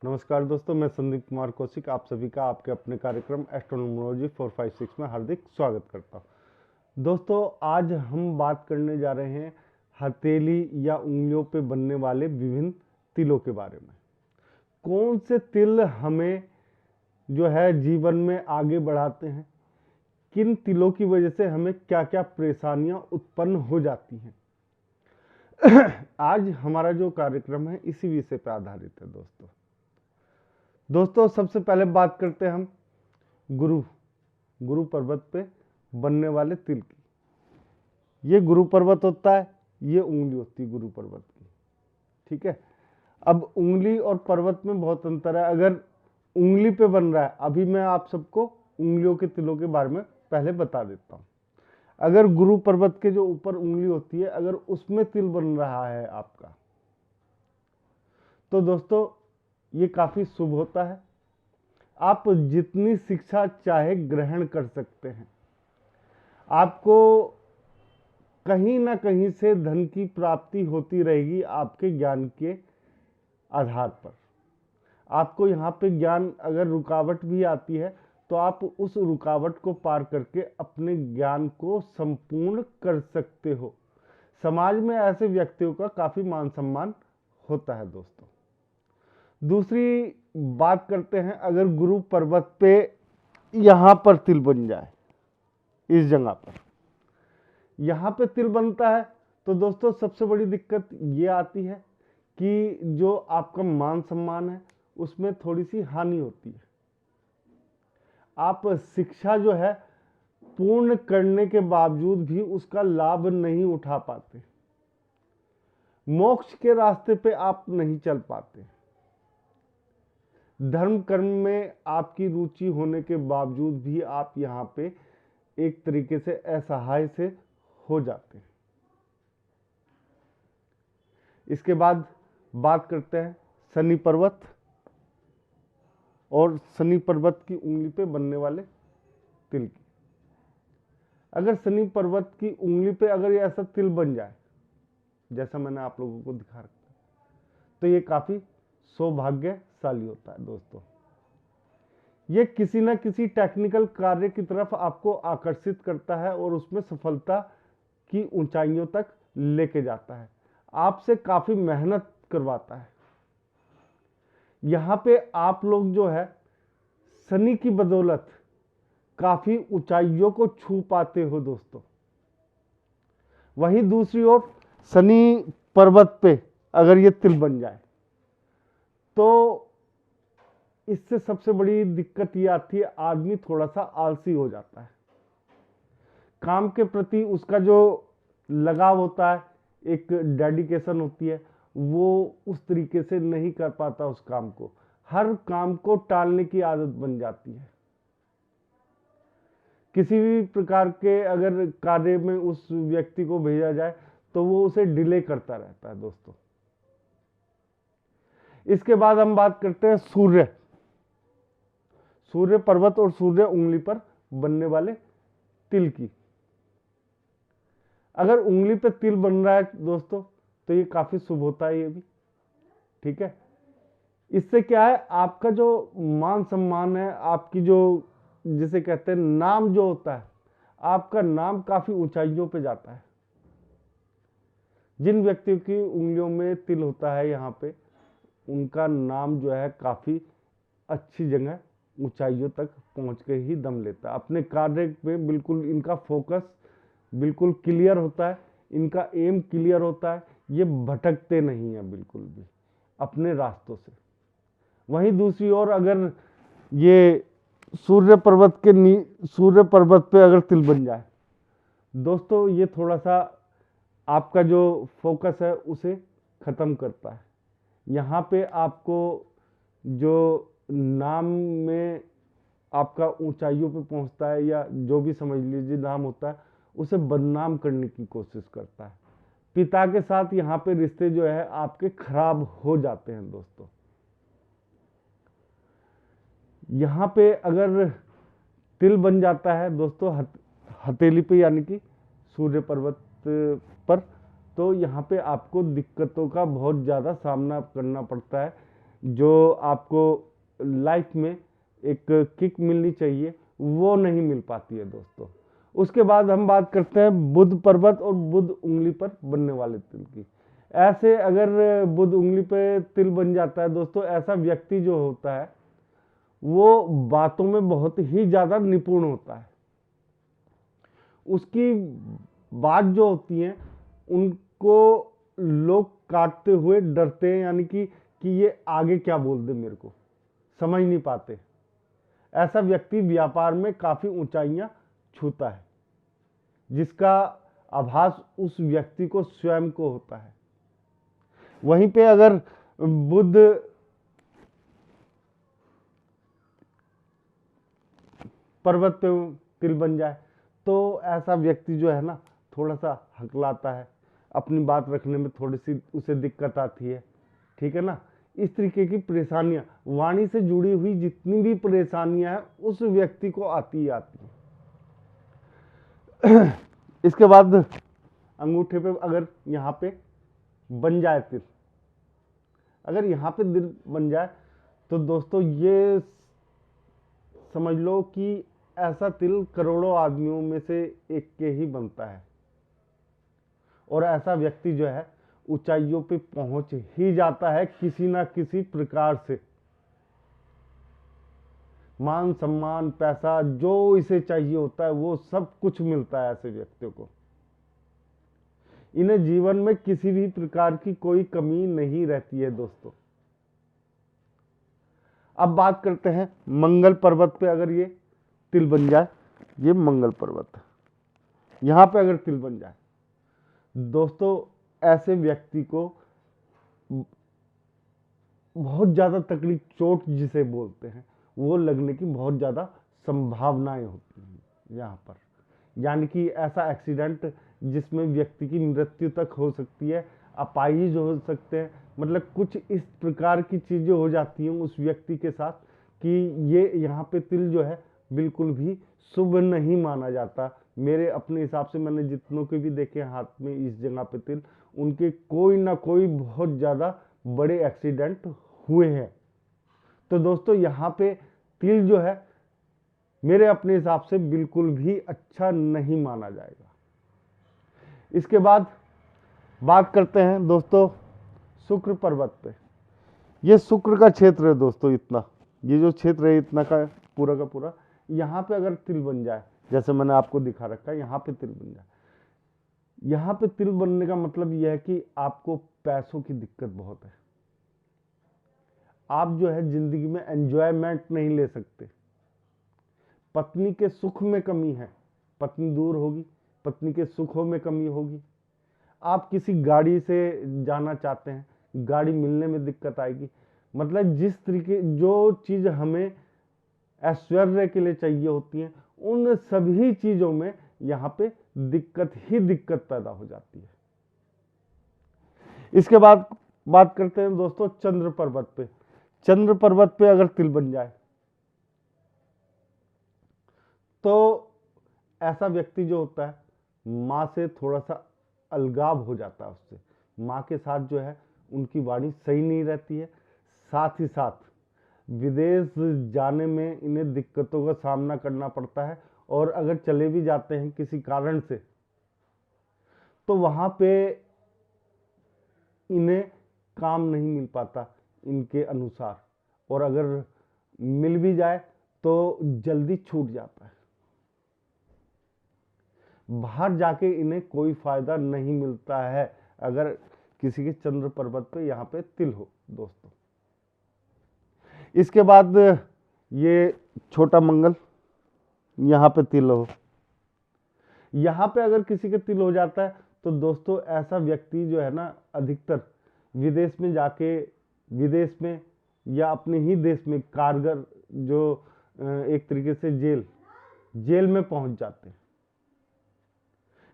नमस्कार दोस्तों, मैं संदीप कुमार कौशिक आप सभी का आपके अपने कार्यक्रम एस्ट्रोनोमोलॉजी 456 में हार्दिक स्वागत करता हूं। दोस्तों, आज हम बात करने जा रहे हैं हथेली या उंगलियों पे बनने वाले विभिन्न तिलों के बारे में। कौन से तिल हमें जो है जीवन में आगे बढ़ाते हैं, किन तिलों की वजह से हमें क्या क्या परेशानियां उत्पन्न हो जाती हैं। आज हमारा जो कार्यक्रम है इसी विषय पर आधारित है। दोस्तों सबसे पहले बात करते हैं हम गुरु पर्वत पे बनने वाले तिल की। ये गुरु पर्वत होता है, ये उंगली होती है गुरु पर्वत की। ठीक है, अब उंगली और पर्वत में बहुत अंतर है। अगर उंगली पे बन रहा है, अभी मैं आप सबको उंगलियों के तिलों के बारे में पहले बता देता हूं। अगर गुरु पर्वत के जो ऊपर उंगली होती है, अगर उसमें तिल बन रहा है आपका, तो दोस्तों ये काफी शुभ होता है। आप जितनी शिक्षा चाहे ग्रहण कर सकते हैं। आपको कहीं ना कहीं से धन की प्राप्ति होती रहेगी आपके ज्ञान के आधार पर। आपको यहाँ पे ज्ञान अगर रुकावट भी आती है तो आप उस रुकावट को पार करके अपने ज्ञान को संपूर्ण कर सकते हो। समाज में ऐसे व्यक्तियों का काफी मान सम्मान होता है। दोस्तों दूसरी बात करते हैं, अगर गुरु पर्वत पे यहां पर तिल बन जाए, इस जगह पर यहां पे तिल बनता है, तो दोस्तों सबसे बड़ी दिक्कत ये आती है कि जो आपका मान सम्मान है उसमें थोड़ी सी हानि होती है। आप शिक्षा जो है पूर्ण करने के बावजूद भी उसका लाभ नहीं उठा पाते, मोक्ष के रास्ते पे आप नहीं चल पाते। धर्म कर्म में आपकी रुचि होने के बावजूद भी आप यहाँ पे एक तरीके से असहाय से हो जाते हैं। इसके बाद बात करते हैं शनि पर्वत और शनि पर्वत की उंगली पे बनने वाले तिल की। अगर शनि पर्वत की उंगली पे अगर ये ऐसा तिल बन जाए जैसा मैंने आप लोगों को दिखा रखा, तो ये काफी सौभाग्यशाली होता है। दोस्तों ये किसी न किसी टेक्निकल कार्य की तरफ आपको आकर्षित करता है और उसमें सफलता की ऊंचाइयों तक लेके जाता है, आपसे काफी मेहनत करवाता है। यहां पे आप लोग जो है शनि की बदौलत काफी ऊंचाइयों को छू पाते हो। दोस्तों वहीं दूसरी ओर शनि पर्वत पे अगर ये तिल बन जाए तो इससे सबसे बड़ी दिक्कत ये आती है, आदमी थोड़ा सा आलसी हो जाता है। काम के प्रति उसका जो लगाव होता है, एक डेडिकेशन होती है, वो उस तरीके से नहीं कर पाता उस काम को। हर काम को टालने की आदत बन जाती है। किसी भी प्रकार के अगर कार्य में उस व्यक्ति को भेजा जाए तो वो उसे डिले करता रहता है। दोस्तों इसके बाद हम बात करते हैं सूर्य पर्वत और सूर्य उंगली पर बनने वाले तिल की। अगर उंगली पे तिल बन रहा है दोस्तों, तो ये काफी शुभ होता है ये भी। ठीक है, इससे क्या है, आपका जो मान सम्मान है, आपकी जो जिसे कहते हैं नाम जो होता है, आपका नाम काफी ऊंचाइयों पे जाता है। जिन व्यक्तियों की उंगलियों में तिल होता है यहाँ पे, उनका नाम जो है काफी अच्छी जगह ऊंचाइयों तक पहुंच के ही दम लेता है। अपने कार्य में बिल्कुल इनका फोकस बिल्कुल क्लियर होता है, इनका एम क्लियर होता है, ये भटकते नहीं है बिल्कुल भी अपने रास्तों से। वहीं दूसरी ओर अगर ये सूर्य पर्वत पे अगर तिल बन जाए दोस्तों, ये थोड़ा सा आपका जो फोकस है उसे खत्म करता है। यहाँ पे आपको जो नाम में आपका ऊंचाइयों पे पहुंचता है, या जो भी समझ लीजिए नाम होता है, उसे बदनाम करने की कोशिश करता है। पिता के साथ यहाँ पे रिश्ते जो है आपके खराब हो जाते हैं। दोस्तों यहाँ पे अगर तिल बन जाता है दोस्तों हथेली पे यानी कि सूर्य पर्वत पर, तो यहाँ पे आपको दिक्कतों का बहुत ज़्यादा सामना करना पड़ता है। जो आपको लाइफ में एक किक मिलनी चाहिए वो नहीं मिल पाती है दोस्तों। उसके बाद हम बात करते हैं बुध पर्वत और बुध उंगली पर बनने वाले तिल की। ऐसे अगर बुध उंगली पे तिल बन जाता है दोस्तों, ऐसा व्यक्ति जो होता है वो बातों में बहुत ही ज्यादा निपुण होता है। उसकी बात जो होती है उनको लोग काटते हुए डरते हैं, यानी कि ये आगे क्या बोल दे, मेरे को समझ नहीं पाते। ऐसा व्यक्ति व्यापार में काफी ऊंचाइयां छूता है, जिसका आभास उस व्यक्ति को स्वयं को होता है। वहीं पे अगर बुध पर्वत पे तिल बन जाए तो ऐसा व्यक्ति जो है ना थोड़ा सा हकलाता है, अपनी बात रखने में थोड़ी सी उसे दिक्कत आती है, ठीक है ना। इस तरीके की परेशानियां, वाणी से जुड़ी हुई जितनी भी परेशानियां हैं उस व्यक्ति को आती ही आती है। इसके बाद अंगूठे पे अगर यहाँ पे बन जाए तिल, अगर यहाँ पे तिल बन जाए तो दोस्तों ये समझ लो कि ऐसा तिल करोड़ों आदमियों में से एक के ही बनता है, और ऐसा व्यक्ति जो है ऊंचाइयों पे पहुंच ही जाता है किसी ना किसी प्रकार से। मान सम्मान पैसा जो इसे चाहिए होता है वो सब कुछ मिलता है ऐसे व्यक्तियों को। इन्हें जीवन में किसी भी प्रकार की कोई कमी नहीं रहती है दोस्तों। अब बात करते हैं मंगल पर्वत पे अगर ये तिल बन जाए, ये मंगल पर्वत है, यहां पे अगर तिल बन जाए दोस्तों, ऐसे व्यक्ति को बहुत ज्यादा तकलीफ, चोट जिसे बोलते हैं, वो लगने की बहुत ज्यादा संभावनाएं होती हैं यहाँ पर। यानी कि ऐसा एक्सीडेंट जिसमें व्यक्ति की मृत्यु तक हो सकती है, अपाहिज हो सकते हैं, मतलब कुछ इस प्रकार की चीजें हो जाती हैं उस व्यक्ति के साथ कि ये यहाँ पे तिल जो है बिल्कुल भी शुभ नहीं माना जाता। मेरे अपने हिसाब से मैंने जितनों के भी देखे हाथ में इस जगह पे तिल, उनके कोई ना कोई बहुत ज्यादा बड़े एक्सीडेंट हुए हैं। तो दोस्तों यहाँ पे तिल जो है मेरे अपने हिसाब से बिल्कुल भी अच्छा नहीं माना जाएगा। इसके बाद बात करते हैं दोस्तों शुक्र पर्वत पे। ये शुक्र का क्षेत्र है दोस्तों, इतना ये जो क्षेत्र है इतना का पूरा, यहाँ पे अगर तिल बन जाए, जैसे मैंने आपको दिखा रखा है, यहाँ पे तिल बन जाए, यहाँ पे तिल बनने का मतलब यह है कि आपको पैसों की दिक्कत बहुत है। आप जो है जिंदगी में एंजॉयमेंट नहीं ले सकते। पत्नी के सुख में कमी है, पत्नी दूर होगी, पत्नी के सुखों में कमी होगी। आप किसी गाड़ी से जाना चाहते हैं, गाड़ी मिलने में दिक्कत आएगी। मतलब जिस तरीके जो चीज हमें ऐश्वर्य के लिए चाहिए होती है, उन सभी चीजों में यहाँ पे दिक्कत ही दिक्कत पैदा हो जाती है। इसके बाद बात करते हैं दोस्तों चंद्र पर्वत पे। चंद्र पर्वत पे अगर तिल बन जाए तो ऐसा व्यक्ति जो होता है माँ से थोड़ा सा अलगाव हो जाता है, उससे माँ के साथ जो है उनकी वाणी सही नहीं रहती है। साथ ही साथ विदेश जाने में इन्हें दिक्कतों का सामना करना पड़ता है, और अगर चले भी जाते हैं किसी कारण से तो वहां पे इन्हें काम नहीं मिल पाता इनके अनुसार, और अगर मिल भी जाए तो जल्दी छूट जाता है। बाहर जाके इन्हें कोई फायदा नहीं मिलता है अगर किसी के चंद्र पर्वत पे यहाँ पे तिल हो दोस्तों। इसके बाद ये छोटा मंगल, यहाँ पे तिल हो, यहाँ पे अगर किसी के तिल हो जाता है तो दोस्तों ऐसा व्यक्ति जो है ना अधिकतर विदेश में जाके, विदेश में या अपने ही देश में कारगर, जो एक तरीके से जेल में पहुंच जाते हैं।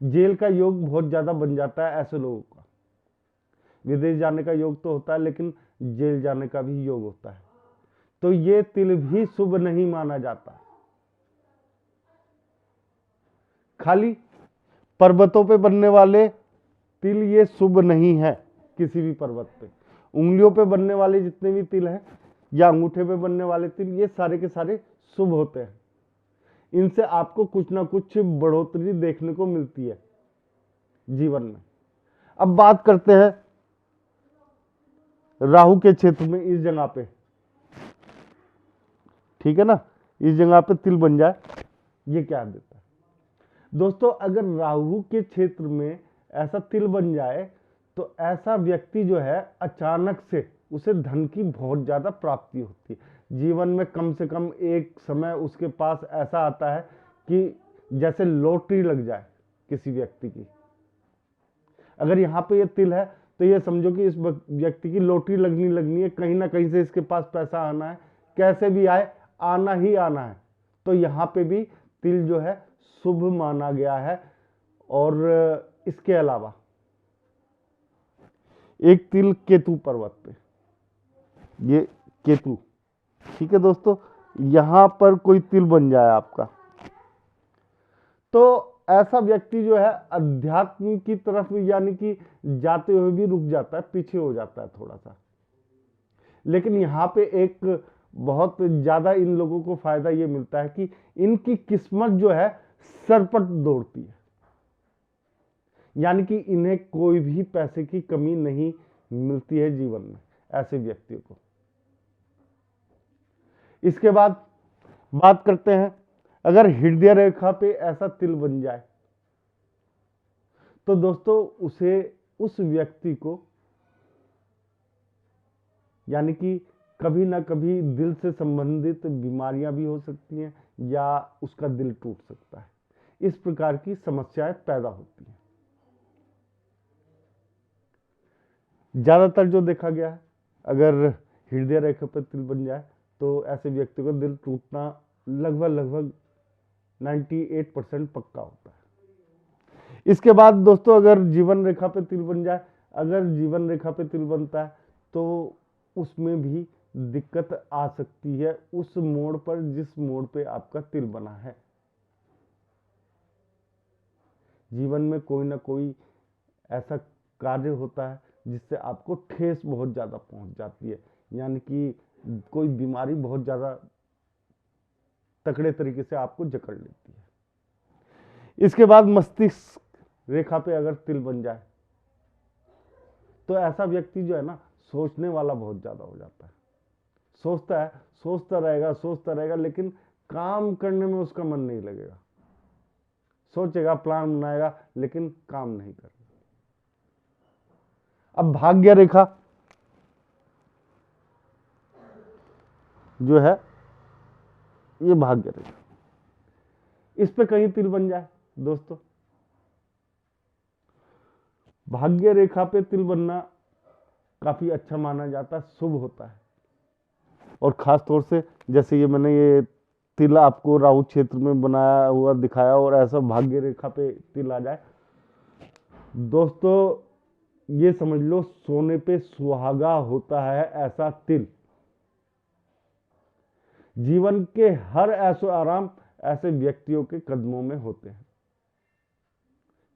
जेल का योग बहुत ज्यादा बन जाता है ऐसे लोगों का। विदेश जाने का योग तो होता है लेकिन जेल जाने का भी योग होता है, तो ये तिल भी शुभ नहीं माना जाता। खाली पर्वतों पे बनने वाले तिल ये शुभ नहीं है किसी भी पर्वत पे। उंगलियों पे बनने वाले जितने भी तिल हैं या अंगूठे पे बनने वाले तिल, ये सारे के सारे शुभ होते हैं। इनसे आपको कुछ ना कुछ बढ़ोतरी देखने को मिलती है जीवन में। अब बात करते हैं राहु के क्षेत्र में, इस जगह पे, ठीक है ना, इस जगह पे तिल बन जाए, ये क्या देता है दोस्तों? अगर राहु के क्षेत्र में ऐसा तिल बन जाए तो ऐसा व्यक्ति जो है अचानक से उसे धन की बहुत ज्यादा प्राप्ति होती है। जीवन में कम से कम एक समय उसके पास ऐसा आता है कि जैसे लॉटरी लग जाए किसी व्यक्ति की। अगर यहाँ पे ये तिल है तो ये समझो कि इस व्यक्ति की लॉटरी लगनी है, कहीं ना कहीं से इसके पास पैसा आना है, कैसे भी आए, आना ही आना है। तो यहाँ पे भी तिल जो है शुभ माना गया है। और इसके अलावा एक तिल केतु पर्वत पे, ये केतु, ठीक है दोस्तों, यहां पर कोई तिल बन जाए आपका, तो ऐसा व्यक्ति जो है अध्यात्म की तरफ यानी कि जाते हुए भी रुक जाता है, पीछे हो जाता है थोड़ा सा। लेकिन यहाँ पे एक बहुत ज्यादा इन लोगों को फायदा ये मिलता है कि इनकी किस्मत जो है सरपट दौड़ती है, यानी कि इन्हें कोई भी पैसे की कमी नहीं मिलती है जीवन में, ऐसे व्यक्तियों को। इसके बाद बात करते हैं, अगर हृदय रेखा पे ऐसा तिल बन जाए तो दोस्तों उस व्यक्ति को यानी कि कभी ना कभी दिल से संबंधित बीमारियां भी हो सकती हैं या उसका दिल टूट सकता है। इस प्रकार की समस्याएं पैदा होती हैं। ज्यादातर जो देखा गया है, अगर हृदय रेखा पर तिल बन जाए तो ऐसे व्यक्ति को दिल टूटना लगभग 98% पक्का होता है। इसके बाद दोस्तों अगर जीवन रेखा पे तिल बन जाए, अगर जीवन रेखा पे तिल बनता है तो उसमें भी दिक्कत आ सकती है उस मोड़ पर जिस मोड़ पे आपका तिल बना है। जीवन में कोई ना कोई ऐसा कार्य होता है जिससे आपको ठेस बहुत ज्यादा पहुंच जाती है, यानी कि कोई बीमारी बहुत ज्यादा तकड़े तरीके से आपको जकड़ लेती है। इसके बाद मस्तिष्क रेखा पे अगर तिल बन जाए तो ऐसा व्यक्ति जो है ना सोचने वाला बहुत ज्यादा हो जाता है। सोचता रहेगा लेकिन काम करने में उसका मन नहीं लगेगा। सोचेगा, प्लान बनाएगा, लेकिन काम नहीं करेगा। अब भाग्य रेखा जो है, ये भाग्य रेखा, इस पे कहीं तिल बन जाए दोस्तों, भाग्य रेखा पे तिल बनना काफी अच्छा माना जाता है, शुभ होता है। और खास तौर से जैसे ये मैंने ये तिल आपको राहु क्षेत्र में बनाया हुआ दिखाया और ऐसा भाग्य रेखा पे तिल आ जाए, दोस्तों ये समझ लो सोने पे सुहागा होता है ऐसा तिल। जीवन के हर ऐसो आराम ऐसे व्यक्तियों के कदमों में होते हैं।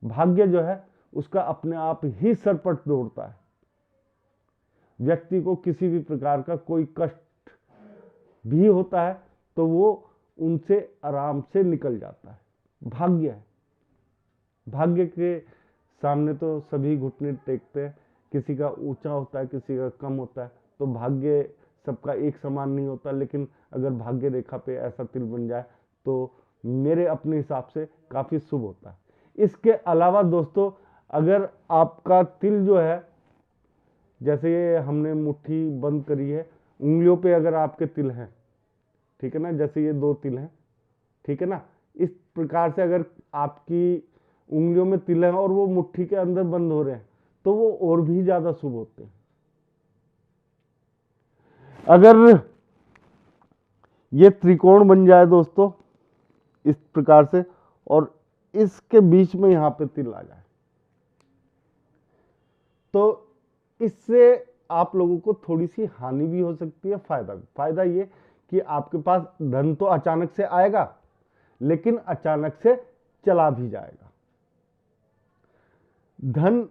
भाग्य जो है उसका अपने आप ही सरपट दौड़ता है। व्यक्ति को किसी भी प्रकार का कोई कष्ट भी होता है तो वो उनसे आराम से निकल जाता है। भाग्य है, भाग्य के सामने तो सभी घुटने टेकते हैं। किसी का ऊंचा होता है, किसी का कम होता है, तो भाग्य सबका एक समान नहीं होता। लेकिन अगर भाग्य रेखा पे ऐसा तिल बन जाए तो मेरे अपने हिसाब से काफी शुभ होता है। इसके अलावा दोस्तों अगर आपका तिल जो है, जैसे ये हमने मुट्ठी बंद करी है, उंगलियों पे अगर आपके तिल हैं, ठीक है ना, जैसे ये 2 तिल हैं, ठीक है ना, इस प्रकार से अगर आपकी उंगलियों में तिल है और वो मुट्ठी के अंदर बंद हो रहे हैं तो वो और भी ज्यादा शुभ होते हैं। अगर ये त्रिकोण बन जाए दोस्तों इस प्रकार से और इसके बीच में यहां पे तिल आ जाए तो इससे आप लोगों को थोड़ी सी हानि भी हो सकती है, फायदा ये कि आपके पास धन तो अचानक से आएगा लेकिन अचानक से चला भी जाएगा। धन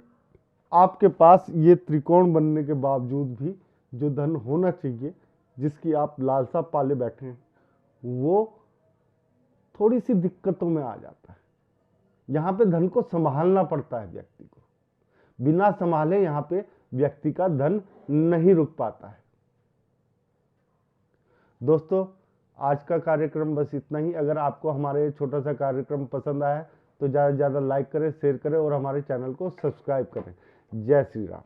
आपके पास ये त्रिकोण बनने के बावजूद भी जो धन होना चाहिए, जिसकी आप लालसा पाले बैठे हैं, वो थोड़ी सी दिक्कतों में आ जाता है। यहाँ पे धन को संभालना पड़ता है व्यक्ति को, बिना संभाले यहाँ पे व्यक्ति का धन नहीं रुक पाता है। दोस्तों, आज का कार्यक्रम बस इतना ही। अगर आपको हमारा ये छोटा सा कार्यक्रम पसंद आया तो ज़्यादा से ज़्यादा लाइक करें, शेयर करें और हमारे चैनल को सब्सक्राइब करें। जय श्री राम।